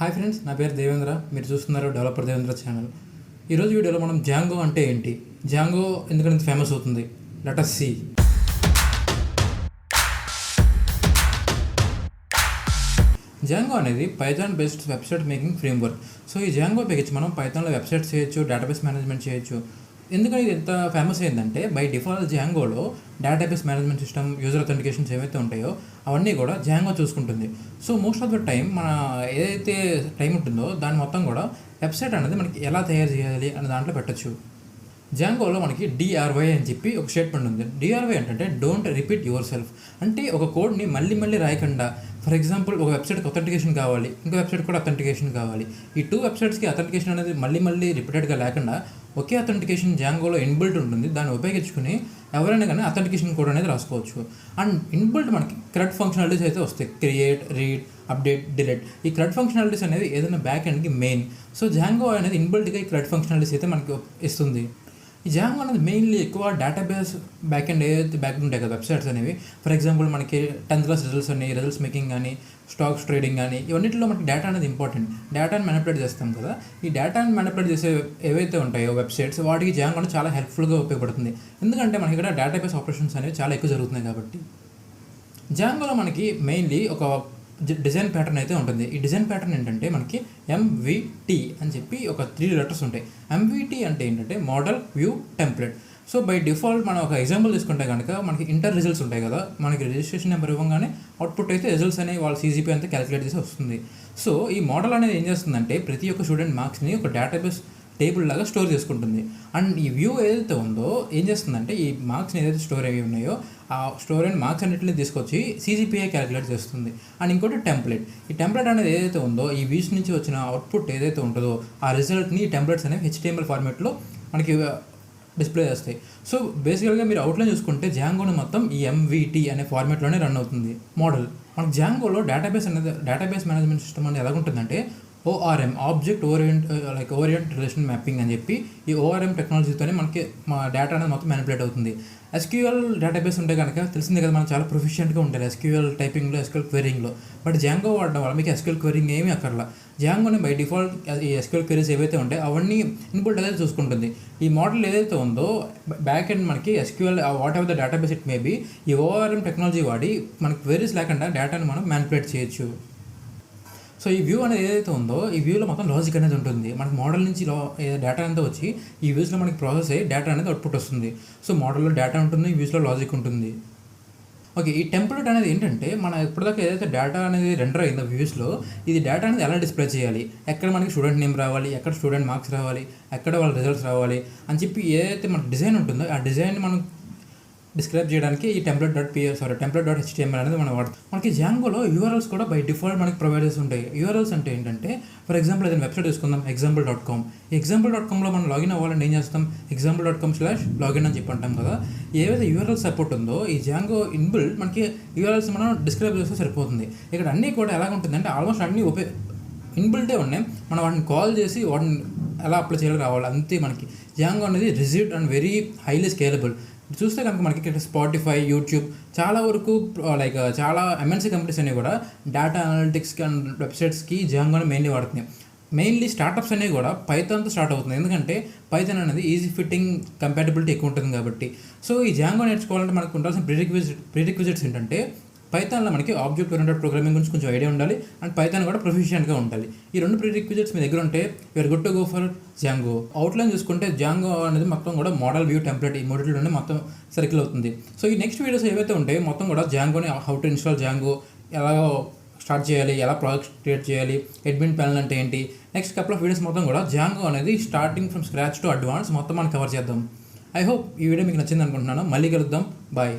Hi friends, నా పేరు దేవేంద్ర. మీరు చూస్తున్నారు డెవలపర్ దేవేంద్ర ఛానల్. ఈరోజు వీడియోలో మనం జాంగో అంటే ఏంటి, జాంగో ఎందుకంటే ఫేమస్ అవుతుంది, లెట్ us see. జాంగో అనేది Python based website making framework. So ఈ జాంగో ఉపయోగించి మనం పైథాన్లో వెబ్సైట్స్ చేయొచ్చు, డేటాబేస్ మేనేజ్మెంట్ చేయొచ్చు. ఎందుకని ఇది ఎంత ఫేమస్ అయిందంటే, బై డిఫాల్ట్ జాంగోలో database management system, user authentications ఏవైతే ఉంటాయో అవన్నీ కూడా జాంగో చూసుకుంటుంది. So most of the time మన ఏదైతే టైం ఉంటుందో దాన్ని మొత్తం కూడా వెబ్సైట్ అనేది మనకి ఎలా తయారు చేయాలి అనే దాంట్లో పెట్టచ్చు. జాంగోలో మనకి డిఆర్వై అని చెప్పి ఒక స్టేట్మెంట్ ఉంది. డిఆర్వై అంటే డోంట్ రిపీట్ యువర్ సెల్ఫ్. అంటే ఒక కోడ్ని మళ్ళీ రాయకుండా, ఫర్ ఎగ్జాంపుల్ ఒక వెబ్సైట్కి అథెంటికేషన్ కావాలి, ఇంకో వెబ్సైట్ కూడా అథెంటికేషన్ కావాలి. ఈ టూ వెబ్సైట్స్కి అథెంటికేషన్ అనేది మళ్ళీ రిపీటెడ్గా లేకుండా ఒకే అథెంటికేషన్ జాంగోలో ఇన్బిల్ట్ ఉంటుంది. దాన్ని ఉపయోగించుకుని ఎవరైనా కానీ అథెంటికేషన్ కోడ్ అనేది రాసుకోవచ్చు. అండ్ ఇన్బిల్ట్ మనకి క్రెడ్ ఫంక్షనాలిటీస్ అయితే వస్తాయి, క్రియేట్, రీడ్, అప్డేట్, డిలీట్. ఈ క్రెడ్ ఫంక్షనాలిటీస్ అనేది ఏదైనా బ్యాక్ ఎండ్కి మెయిన్. సో జాంగో అనేది ఇన్బిల్ట్గా ఈ క్రెడ్ ఫంక్షనాలిటీస్ అయితే మనకి ఇస్తుంది. ఈ జాంగో అనేది మెయిన్లీ ఎక్కువ డేటాబేస్ బ్యాక్ ఎండ్ ఏదైతే బ్యాక్ ఉంటాయి కదా వెబ్సైట్స్ అనేవి, ఫర్ ఎగ్జాంపుల్ మనకి 10th క్లాస్ రిజల్ట్స్ అని, రిజల్ట్స్ మేకింగ్ కానీ, స్టాక్స్ ట్రేడింగ్ కానీ, ఇవన్నింటిలో మనకి డేటా అనేది ఇంపార్టెంట్. డేటాని మ్యానిపులేట్ చేస్తాం కదా, ఈ డేటాని మ్యానిపులేట్ చేసే ఏవైతే ఉంటాయో వెబ్సైట్స్, వాటికి జాంగో అనేది చాలా హెల్ప్ఫుల్గా ఉపయోగపడుతుంది. ఎందుకంటే మనకి ఇక్కడ డేటాబేస్ ఆపరేషన్స్ అనేవి చాలా ఎక్కువ జరుగుతున్నాయి కాబట్టి. జాంగోలో మనకి మెయిన్లీ ఒక డిజైన్ ప్యాటర్న్ అయితే ఉంటుంది. ఈ డిజైన్ ప్యాటర్న్ ఏంటంటే మనకి ఎంవిటి అని చెప్పి ఒక 3 లెటర్స్ ఉంటాయి. ఎంవిటి అంటే ఏంటంటే model, view, template. So by default మనం ఒక ఎగ్జాంపుల్ తీసుకుంటే కనుక మనకి ఇంటర్ రిజల్ట్స్ ఉంటాయి కదా, మనకి రిజిస్ట్రేషన్ నెంబర్ ఇవ్వగానే అవుట్పుట్ అయితే రిజల్ట్స్ అనేవి వాళ్ళ CGP అంతా క్యాలిక్యులేట్ చేసి వస్తుంది. సో ఈ మోడల్ అనేది ఏం చేస్తుందంటే ప్రతి ఒక్క స్టూడెంట్ మార్క్స్ని ఒక డేటాబేస్ టేబుల్ లాగా స్టోర్ చేసుకుంటుంది. అండ్ ఈ వ్యూ ఏదైతే ఉందో ఏం చేస్తుందంటే ఈ మార్క్స్ని ఏదైతే స్టోర్ అయ్యి ఉన్నాయో ఆ స్టోర్ అయిన మార్క్స్ అన్నింటినీ తీసుకొచ్చి CGPA క్యాలిక్యులేట్ చేస్తుంది. అండ్ ఇంకోటి టెంప్లెట్. ఈ టెంప్లెట్ అనేది ఏదైతే ఉందో ఈ వ్యూస్ నుంచి వచ్చిన అవుట్పుట్ ఏదైతే ఉంటుందో ఆ రిజల్ట్ని ఈ టెంప్లెట్స్ అనేవి HTML ఫార్మాట్లో మనకి డిస్ప్లే చేస్తాయి. సో బేసికల్గా మీరు అవుట్లైన్ చూసుకుంటే జాంగోని మొత్తం ఈ MVT అనే ఫార్మాట్లోనే రన్ అవుతుంది మోడల్. మనకి జాంగోలో డేటాబేస్ మేనేజ్మెంట్ సిస్టమ్ అనేది ఎలాగుంటుందంటే ORM, object orient relation mapping అని చెప్పి ఈ ORM టెక్నాలజీతోనే మనకి మా డేటా అనేది మొత్తం మ్యానిపులేట్ అవుతుంది. SQL డేటాబేస్ ఉంటే కనుక తెలిసిందే కదా, మనం చాలా ప్రొఫిషియెంట్గా ఉంటారు SQL టైపింగ్లో, SQL క్వెరీంగ్లో. బట్ జాంగో వాడడం వల్ల మీకు SQL క్వెరీంగ్ ఏమీ అక్కర్లా. జాంగోని బై డిఫాల్ట్ ఈ SQL క్వెరీస్ ఏవైతే ఉంటాయో అవన్నీ ఇన్పుట్ అయితే చూసుకుంటుంది. ఈ మోడల్ ఏదైతే ఉందో బ్యాక్ ఎండ్ మనకి SQL whatever the database it may be, ఈ ORM టెక్నాలజీ వాడి మనకి క్వెరీస్ లేకుండా డేటాని మనం మ్యానిపులేట్ చేయొచ్చు. సో ఈ వ్యూ అనేది ఏదైతే ఉందో ఈ వ్యూలో మొత్తం లాజిక్ అనేది ఉంటుంది. మనకి మోడల్ నుంచి డేటా అంతా వచ్చి ఈ వ్యూస్లో మనకి ప్రాసెస్ అయ్యి డేటా అనేది అవుట్పుట్ వస్తుంది. సో మోడల్లో డేటా ఉంటుంది, వ్యూస్లో లాజిక్ ఉంటుంది. ఓకే, ఈ టెంప్లెట్ అనేది ఏంటంటే మనం ఇప్పటిదాకా ఏదైతే డేటా అనేది రెండర్ అయిందో వ్యూస్లో, ఇది డేటా అనేది ఎలా డిస్ప్లే చేయాలి, ఎక్కడ మనకి స్టూడెంట్ నేమ్ రావాలి, ఎక్కడ స్టూడెంట్ మార్క్స్ రావాలి, ఎక్కడ వాళ్ళ రిజల్ట్స్ రావాలి అని చెప్పి ఏదైతే మన డిజైన్ ఉంటుందో ఆ డిజైన్ మనం డిస్క్రైబ్ చేయడానికి ఈ టెంప్లెట్.html అనేది మనం వాడతాం. మనకి జాంగోలో URLs కూడా బై డిఫాల్ట్ మనకి ప్రొవైడ్ చేసి ఉంటాయి. URLs అంటే ఏంటంటే ఫర్ ఎగ్జాంపుల్ ఏదైనా వెబ్సైట్ తీసుకుందాం, example.com. ఈ example.comలో మనం లాగిన్ అవ్వాలని ఏం చేస్తాం, example.com/login అని చెప్పి అంటాం కదా. ఏవైతే URL సపోర్ట్ ఉందో ఈ జాంగో ఇన్బిల్ట్ మనకి URLs మనం డిస్క్రైబ్ చేస్తే సరిపోతుంది. ఇక్కడ అన్నీ కూడా ఎలా ఉంటుందంటే ఆల్మోస్ట్ అన్నీ ఇన్బిల్టే ఉన్నాయి. మనం వాటిని కాల్ చేసి వాటిని ఎలా అప్లై చేయాలి రావాలి అంతే. మనకి జాంగో అనేది rigid and very highly scalable. చూస్తే కనుక మనకి ఇక్కడ స్పాటిఫై, యూట్యూబ్ చాలా వరకు చాలా MNC కంపెనీస్ అనేవి కూడా డేటా అనలిటిక్స్ అండ్ వెబ్సైట్స్కి జాంగోని మెయిన్లీ వాడుతున్నాయి. మెయిన్లీ స్టార్టప్స్ అనేవి కూడా పైథాన్తో స్టార్ట్ అవుతుంది. ఎందుకంటే పైథాన్ అనేది ఈజీ ఫిట్టింగ్, కంపాటబిలిటీ ఎక్కువ ఉంటుంది కాబట్టి. సో ఈ జాంగో నేర్చుకోవాలంటే మనకు ఉండాల్సిన ప్రీరిక్విజిట్స్ ఏంటంటే పైథాన్లో మనకి ఆబ్జెక్ట్ ఓరియంటెడ్ ప్రోగ్రామింగ్ గురించి కొంచెం ఐడియా ఉండాలి, అండ్ పైథాన్ కూడా ప్రొఫిషియెంట్గా ఉండాలి. ఈ 2 ప్రీరిక్విజిట్స్ మీ దగ్గర ఉంటే you're good to go for Django. Outline చూసుకుంటే జాంగో అనేది మొత్తం కూడా మోడల్, వ్యూ, టెంప్లెట్ ఈ మూడిట్లోనే మొత్తం సర్కిల్ అవుతుంది. సో ఈ నెక్స్ట్ వీడియోస్ ఏవైతే ఉంటాయో మొత్తం కూడా జాంగోని హౌ టు ఇన్స్టాల్ జాంగో, ఎలా స్టార్ట్ చేయాలి, ఎలా ప్రాజెక్ట్ క్రియేట్ చేయాలి, అడ్మిన్ ప్యానల్ అంటే ఏంటి, నెక్స్ట్ కపుల్ ఆఫ్ వీడియోస్ మొత్తం కూడా జాంగో అనేది starting from scratch to advance మొత్తం మనం కవర్ చేద్దాం. ఐ హోప్ ఈ వీడియో మీకు నచ్చింది అనుకుంటున్నాను. మళ్ళీ కలుద్దాం. బాయ్.